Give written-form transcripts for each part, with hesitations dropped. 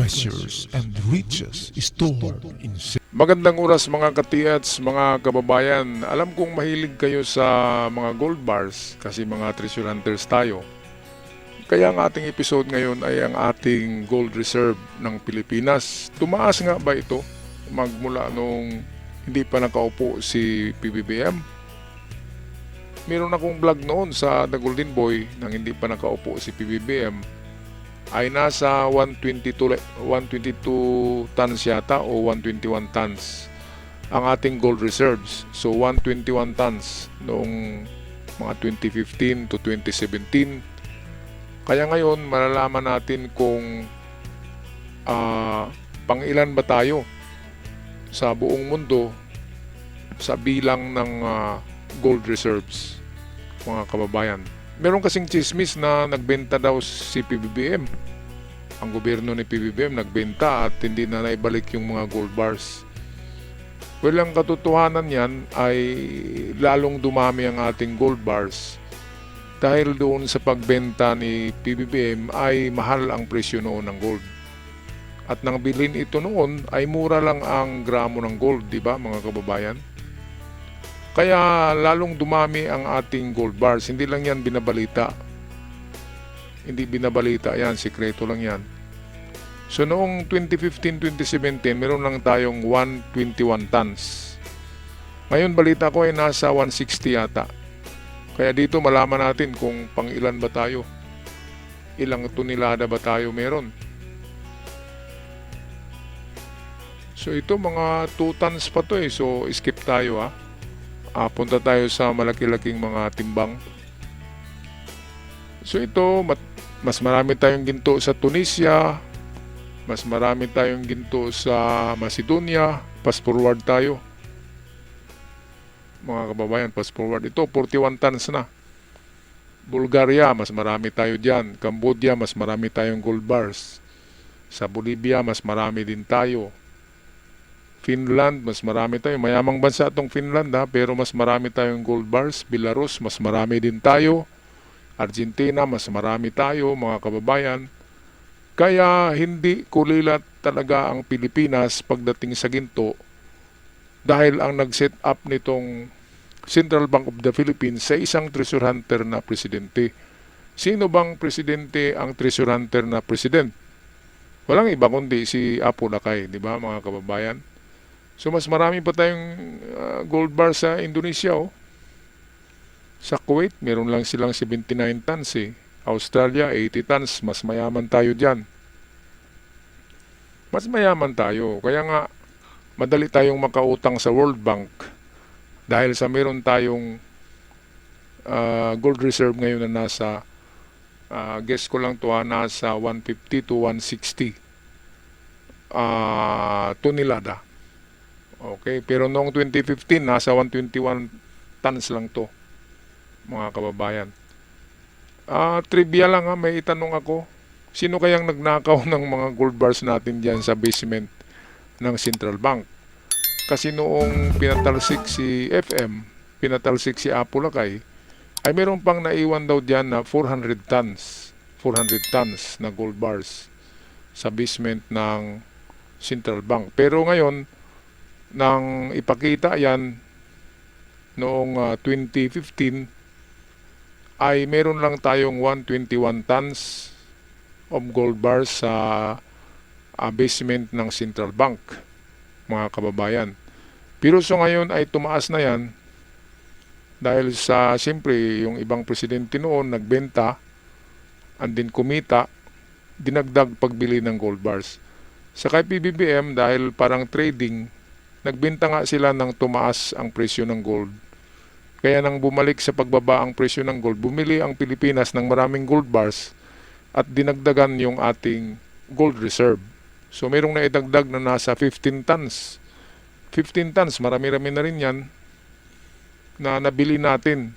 treasures and riches stored in Magandang oras mga katiats, mga kababayan. Alam kong mahilig kayo sa mga gold bars kasi mga treasure hunters tayo. Kaya ang ating episode ngayon ay ang ating gold reserve ng Pilipinas. Tumaas nga ba ito magmula nung hindi pa nakaupo si PBBM? Meron akong vlog noon sa The Golden Boy nang hindi pa nakaupo si PBBM. Ay nasa 122 tons yata o 121 tons ang ating gold reserves. So 121 tons noong mga 2015 to 2017. Kaya ngayon malalaman natin kung pangilan ba tayo sa buong mundo sa bilang ng gold reserves, mga kababayan. Meron kasing chismis na nagbenta daw si PBBM. Ang gobyerno ni PBBM nagbenta at hindi na naibalik yung mga gold bars. Well, ang katotohanan yan ay lalong dumami ang ating gold bars dahil doon sa pagbenta ni PBBM ay mahal ang presyo noon ng gold. At nang bilhin ito noon ay mura lang ang gramo ng gold, di ba mga kababayan? Kaya lalong dumami ang ating gold bars. Hindi lang yan binabalita. Hindi binabalita yan, sikreto lang yan. So noong 2015-2017, meron lang tayong 121 tons. Ngayon balita ko ay nasa 160 yata. Kaya dito malaman natin kung pang ilan ba tayo. Ilang tonelada ba tayo meron. So ito mga 2 tons pa to eh. So skip tayo ha. Punta tayo sa malaki-laking mga timbang. So ito, mas marami tayong ginto sa Tunisia, mas marami tayong ginto sa Macedonia. Pass forward tayo. Mga kababayan, pass forward. Ito, 41 tons na. Bulgaria, mas marami tayo dyan. Cambodia, mas marami tayong gold bars. Sa Bolivia, mas marami din tayo. Finland, mas marami tayo. Mayamang bansa itong Finland pero mas marami tayong gold bars. Belarus, mas marami din tayo. Argentina, mas marami tayo mga kababayan. Kaya hindi kulilat talaga ang Pilipinas pagdating sa ginto dahil ang nag-set up nitong Central Bank of the Philippines sa isang treasure hunter na presidente. Sino bang presidente ang treasure hunter na president? Walang iba kundi si Apo Lakay, di ba mga kababayan? So mas marami pa tayong gold bar sa Indonesia Sa Kuwait, meron lang silang 79 tons eh. Australia, 80 tons. Mas mayaman tayo dyan. Mas mayaman tayo. Kaya nga, madali tayong makautang sa World Bank dahil sa meron tayong gold reserve ngayon na nasa guess ko lang to nasa 150 to 160 tonelada. Okay, pero noong 2015 nasa 121 tons lang to, mga kababayan. Trivia lang may itanong ako. Sino kayang nagnakaw ng mga gold bars natin diyan sa basement ng Central Bank? Kasi noong pinatalsik si FM, pinatalsik si Apo Lakay, ay meron pang naiwan daw diyan na 400 tons na gold bars sa basement ng Central Bank. Pero ngayon nang ipakita yan noong 2015 ay meron lang tayong 121 tons of gold bars sa basement ng Central Bank, mga kababayan. Pero so ngayon ay tumaas na yan dahil sa siyempre yung ibang presidente noon nagbenta and then kumita, dinagdag pagbili ng gold bars. Sa kay PBBM dahil parang trading, nagbenta nga sila ng tumaas ang presyo ng gold. Kaya nang bumalik sa pagbaba ang presyo ng gold, bumili ang Pilipinas ng maraming gold bars at dinagdagan yung ating gold reserve. So mayroong naidagdag na nasa 15 tons. 15 tons, marami-rami na rin yan na nabili natin.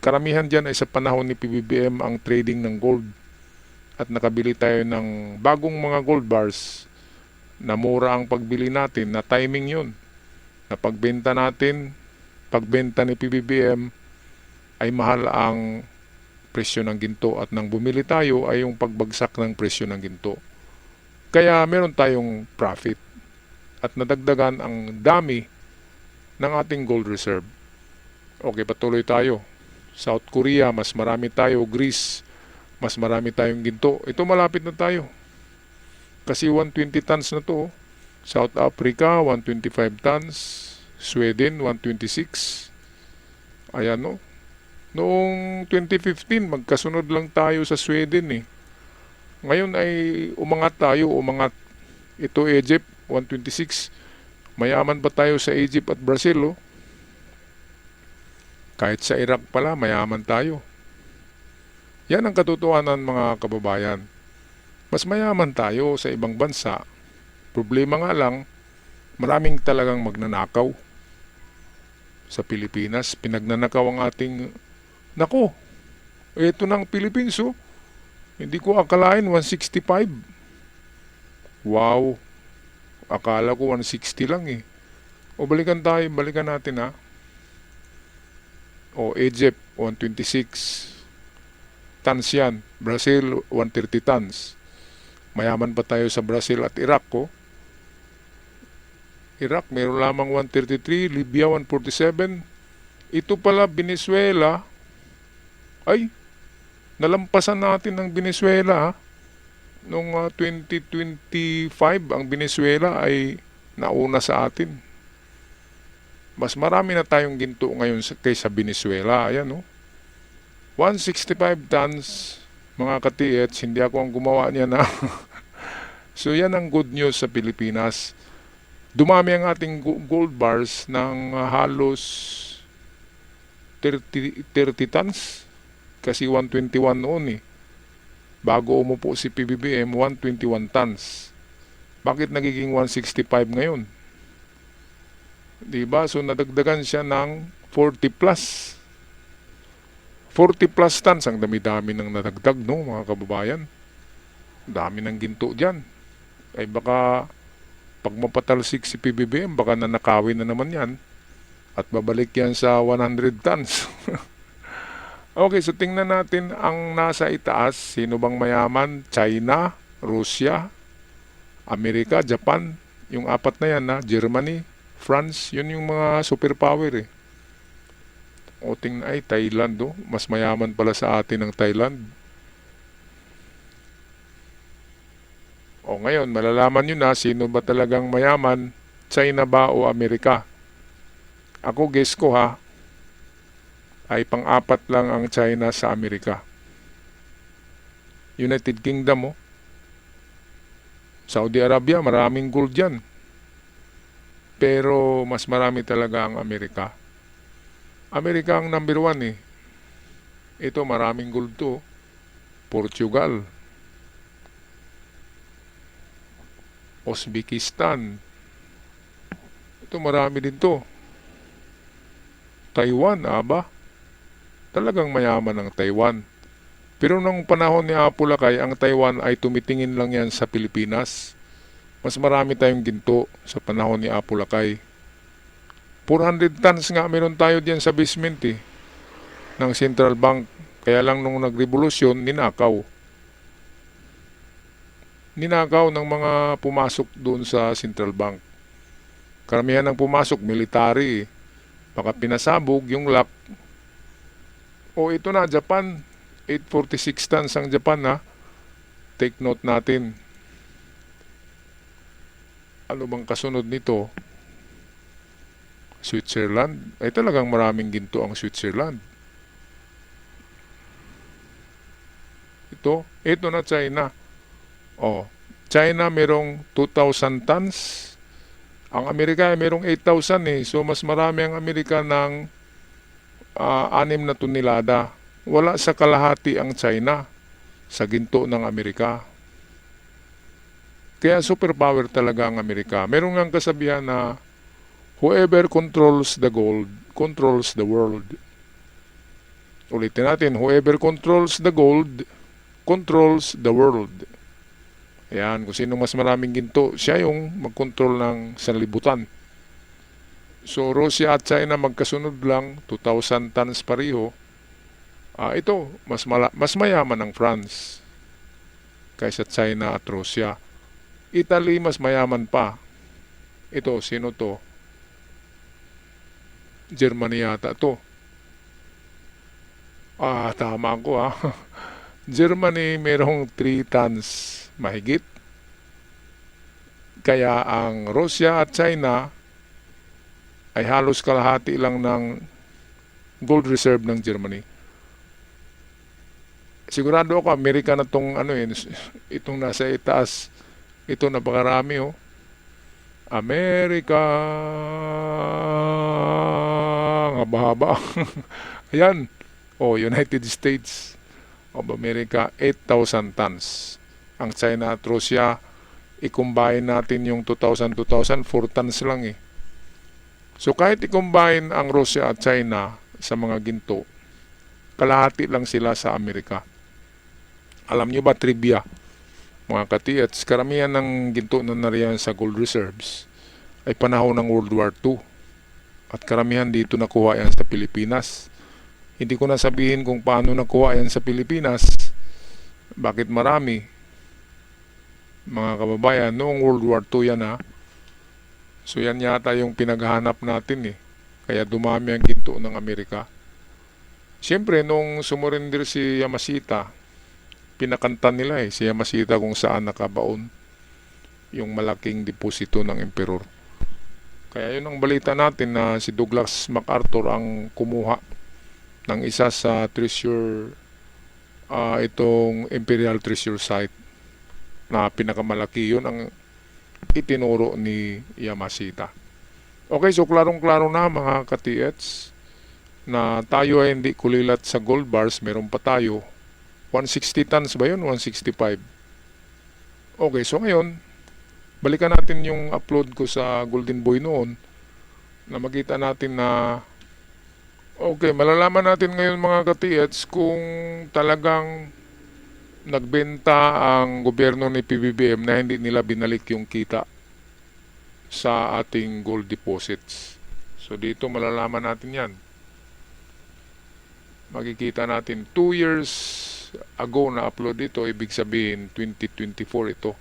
Karamihan dyan ay sa panahon ni PBBM ang trading ng gold. At nakabili tayo ng bagong mga gold bars na mura ang pagbili natin, na timing yun. Na pagbenta natin, pagbenta ni PBBM ay mahal ang presyo ng ginto at nang bumili tayo ay yung pagbagsak ng presyo ng ginto. Kaya meron tayong profit at nadagdagan ang dami ng ating gold reserve. Okay, patuloy tayo. South Korea, mas marami tayo. Greece, mas marami tayong ginto. Ito malapit na tayo. Kasi 120 tons na to. South Africa, 125 tons. Sweden, 126. Ayan, no? Noong 2015, magkasunod lang tayo sa Sweden, eh. Ngayon ay umangat tayo, umangat. Ito Egypt, 126. Mayaman pa tayo sa Egypt at Brazil, oh. Kahit sa Iraq pala, mayaman tayo. Yan ang katotohanan, mga kababayan. Mas mayaman tayo sa ibang bansa. Problema nga lang, maraming talagang magnanakaw. Sa Pilipinas, pinagnanakaw ang ating... Nako, ito ng Philippines, oh. Hindi ko akalain 165. Wow. Akala ko 160 lang, eh. O balikan natin, ha. O Egypt, 126 tons yan. Brazil, 130 tons. Mayaman pa tayo sa Brazil at Iraq, oh. Iraq, mayroon lamang 133. Libya, 147. Ito pala, Venezuela. Ay, nalampasan natin ang Venezuela, ha. Noong 2025, ang Venezuela ay nauna sa atin. Mas marami na tayong ginto ngayon kaysa Venezuela. Ayan, oh. 165 tons, mga ka-TH. Hindi ako ang gumawa niya na. So, yan ang good news sa Pilipinas. Dumami ang ating gold bars ng halos 30 tons. Kasi 121 noon, eh. Bago umupo si PBBM, 121 tons. Bakit nagiging 165 ngayon? Diba? So, nadagdagan siya ng 40 plus. 40 plus tons. Ang dami-dami ng nadagdag, no, mga kababayan. Dami ng ginto dyan. Ay baka, pag mapatalsik si PBBM, baka nanakawin na naman yan. At babalik yan sa 100 tons. Okay, so tingnan natin ang nasa itaas. Sino bang mayaman? China, Russia, Amerika, Japan. Yung apat na yan, na Germany, France. Yun yung mga superpower, eh. O tingnan ay Thailand, oh. Mas mayaman pala sa atin ang Thailand. O ngayon, malalaman nyo na sino ba talagang mayaman, China ba o Amerika. Ako guess ko, ha, ay pang-apat lang ang China sa Amerika. United Kingdom, oh. Saudi Arabia, maraming gold yan. Pero mas marami talaga ang Amerika. Amerika ang number 1, eh. Ito, maraming gold to. Portugal, Uzbekistan. Ito, marami din to. Taiwan, aba. Talagang mayaman ang Taiwan. Pero nung panahon ni Apo Lakay, ang Taiwan ay tumitingin lang yan sa Pilipinas. Mas marami tayong ginto sa panahon ni Apo Lakay. 400 tons nga meron tayo diyan sa basement, eh, ng Central Bank. Kaya lang nung nagrevolusyon, ninakaw. Ninakaw ng mga pumasok doon sa Central Bank. Karamihan ng pumasok, military, eh. Baka pinasabog yung lock. O ito na, Japan. 846 tons ang Japan, ha. Take note natin. Ano bang kasunod nito? Switzerland. Ay talagang maraming ginto ang Switzerland. Ito na China. O, China merong 2,000 tons. Ang Amerika ay merong 8,000, eh. So mas marami ang Amerika ng 6 na tonelada. Wala sa kalahati ang China sa ginto ng Amerika. Kaya superpower talaga ang Amerika. Meron ngang kasabihan na whoever controls the gold, controls the world. Ulitin natin, whoever controls the gold, controls the world. Ayan, kung sino mas maraming ginto, siya yung mag-control ng sanlibutan. So, Russia at China magkasunod lang, 2,000 tons pareho. Ito, mas mayaman ang France kaysa China at Russia. Italy mas mayaman pa. Ito, sino to? Germany yata to. Tama ko Germany merong 3 tons mahigit. Kaya ang Russia at China ay halos kalahati lang ng gold reserve ng Germany. Sigurado ako Amerika na tong itong nasa itaas. Ito napakarami Amerika, ang haba-haba. Ayan. United States of America, 8,000 tons. Ang China at Russia, i-combine natin yung 2,000, 4 tons lang So kahit i-combine ang Russia at China sa mga ginto, kalahati lang sila sa Amerika. Alam nyo ba, trivia, mga katiyats, karamihan ng ginto na nariyan sa gold reserves ay panahon ng World War II. At karamihan dito nakuha yan sa Pilipinas. Hindi ko na sabihin kung paano nakuha yan sa Pilipinas. Bakit marami? Mga kababayan, noong World War II yan So yan yata yung pinaghahanap natin Kaya dumami ang ginto ng Amerika. Siyempre, nung sumurrender si Yamashita, pinakanta nila si Yamashita kung saan nakabaon yung malaking deposito ng emperor. Kaya yun ang balita natin na si Douglas MacArthur ang kumuha ng isa sa treasure, itong Imperial Treasure Site na pinakamalaki. Yun ang itinuro ni Yamashita. Okay, so klarong-klaro na mga katiyets na tayo ay hindi kulilat sa gold bars. Meron pa tayo 160 tons ba yun? 165. Okay, so ngayon balikan natin yung upload ko sa Golden Boy noon na makita natin na malalaman natin ngayon mga katiyets kung talagang nagbenta ang gobyerno ni PBBM na hindi nila binalik yung kita sa ating gold deposits. So dito malalaman natin yan. Makikita natin 2 years ago na upload ito, ibig sabihin 2024 ito.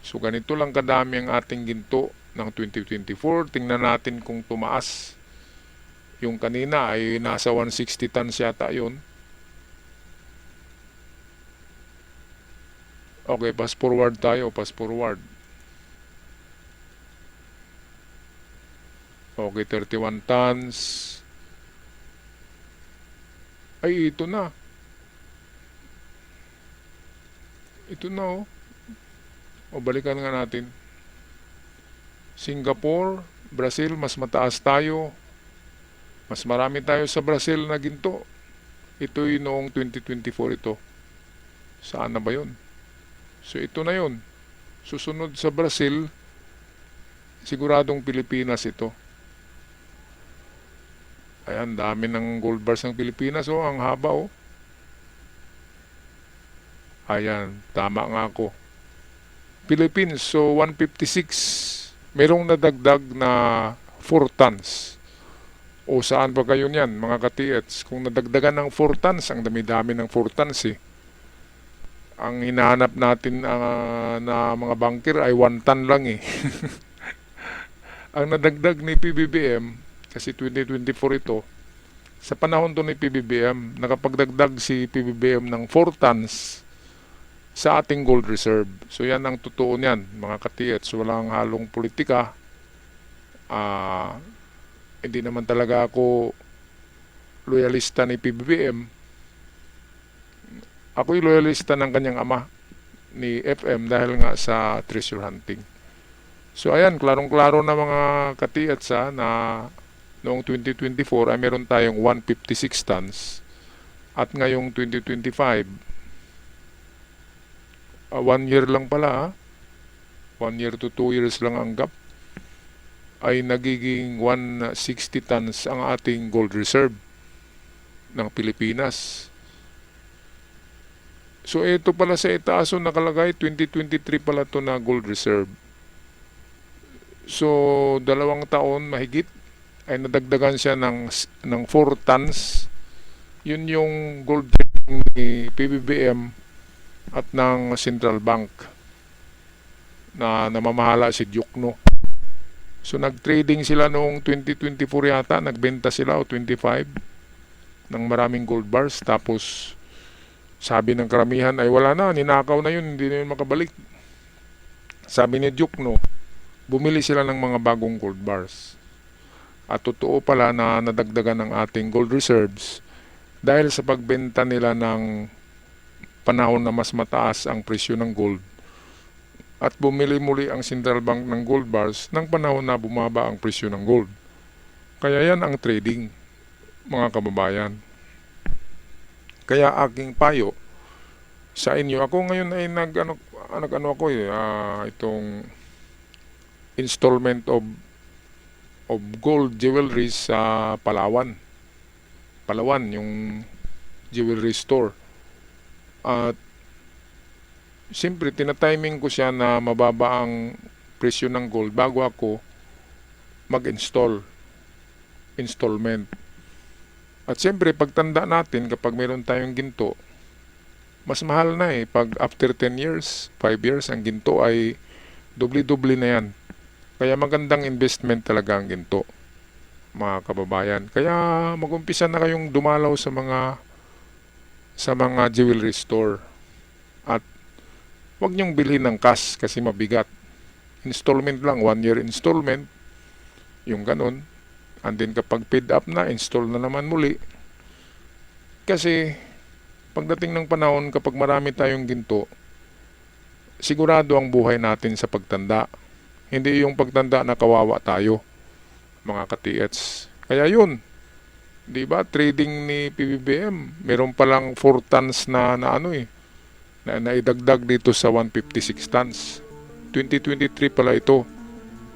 So ganito lang kadami ang ating ginto ng 2024. Tingnan natin kung tumaas. Yung kanina ay nasa 160 tons yata yun. Okay, pass forward tayo, pass forward. Okay, 31 tons. Ay, ito na. Ito na balikan nga natin. Singapore, Brazil, mas mataas tayo. Mas marami tayo sa Brazil na ginto. Ito'y noong 2024 ito. Saan na ba yun? So ito na yun. Susunod sa Brazil, siguradong Pilipinas ito. Ayan, dami ng gold bars ng Pilipinas ang haba Ayan, tama nga ako. Philippines, so 156. Merong nadagdag na 4 tons. Saan ba kayo niyan, mga katiyets? Kung nadagdagan ng 4 tons, ang dami-dami ng 4 tons Ang hinahanap natin na mga banker ay 1 ton lang Ang nadagdag ni PBBM, kasi 2024 ito, sa panahon to ni PBBM, nakapagdagdag si PBBM ng 4 tons sa ating gold reserve. So yan ang totoo niyan, mga katiyets. Walang halong politika. Hindi naman talaga ako loyalista ni PBBM. Ako'y loyalista ng kanyang ama, ni FM, dahil nga sa treasure hunting. So ayan, klarong-klaro na mga katiyets na noong 2024 ay meron tayong 156 tons. At ngayong 2025, 1 year lang pala 1 year to 2 years lang ang gap, ay nagiging 160 tons ang ating gold reserve ng Pilipinas. So ito pala sa itaas nakalagay 2023 pala to na gold reserve. So 2 taon mahigit ay nadagdagan siya ng 4 tons. Yun yung gold ni PBBM at ng Central Bank. na namamahala si Diokno. So nag-trading sila noong 2024 yata, nagbenta sila o 25 ng maraming gold bars, tapos sabi ng karamihan ay wala na, ninakaw na yun, hindi na yun makabalik. Sabi ni Diokno, bumili sila ng mga bagong gold bars. At totoo pala na nadagdagan ng ating gold reserves dahil sa pagbenta nila ng panahon na mas mataas ang presyo ng gold. At bumili muli ang Central Bank ng gold bars ng panahon na bumaba ang presyo ng gold. Kaya yan ang trading, mga kababayan. Kaya aking payo sa inyo, ako ngayon ay itong installment of gold jewelry sa Palawan. Palawan, yung jewelry store. At siyempre, tinatiming ko siya na mababa ang presyo ng gold bago ako installment. At siyempre, pagtanda natin, kapag meron tayong ginto, mas mahal na eh. Pag after 10 years, 5 years, ang ginto ay doble-doble na yan. Kaya magandang investment talaga ang ginto, mga kababayan. Kaya mag-umpisa na kayong dumalaw sa mga jewelry store. At huwag niyong bilhin ng cash kasi mabigat. Installment lang, 1 year installment, yung ganun. And then kapag paid up na, install na naman muli. Kasi pagdating ng panahon, kapag marami tayong ginto, sigurado ang buhay natin sa pagtanda. Hindi yung pagtanda na kawawa tayo, mga ka-TH. Kaya yun, di ba, trading ni PBBM, meron palang 4 tons na naidagdag dito sa 156 tons. 2023 pala ito.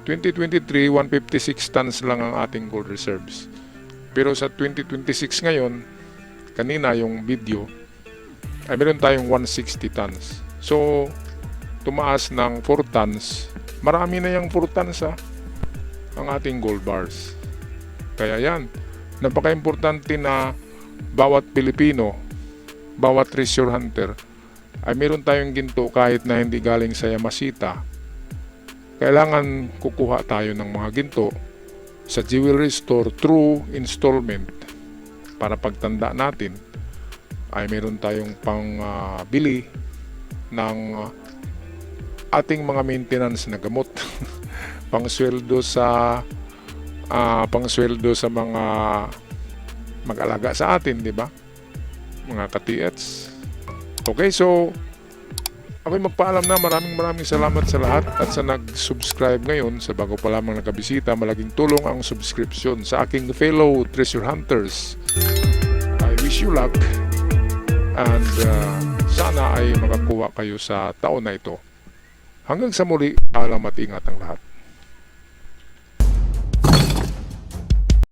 2023, 156 tons lang ang ating gold reserves. Pero sa 2026 ngayon, kanina yung video, ay meron tayong 160 tons. So, tumaas ng 4 tons. Marami na yung 4 tons ang ating gold bars. Kaya yan, napaka-importante na bawat Pilipino, bawat treasure hunter, ay meron tayong ginto kahit na hindi galing sa Yamashita. Kailangan kukuha tayo ng mga ginto sa jewelry store through installment para pagtanda natin ay meron tayong bili ng ating mga maintenance na gamot. pangsweldo sa mga mag-alaga sa atin, di ba? Mga ka-TH. Okay, so ako'y magpaalam na. Maraming salamat sa lahat at sa nag-subscribe ngayon. Sa bago pa lamang nakabisita, malaking tulong ang subscription sa aking fellow treasure hunters. I wish you luck and sana ay makakuha kayo sa taon na ito. Hanggang sa muli, paalam at ingat ang lahat.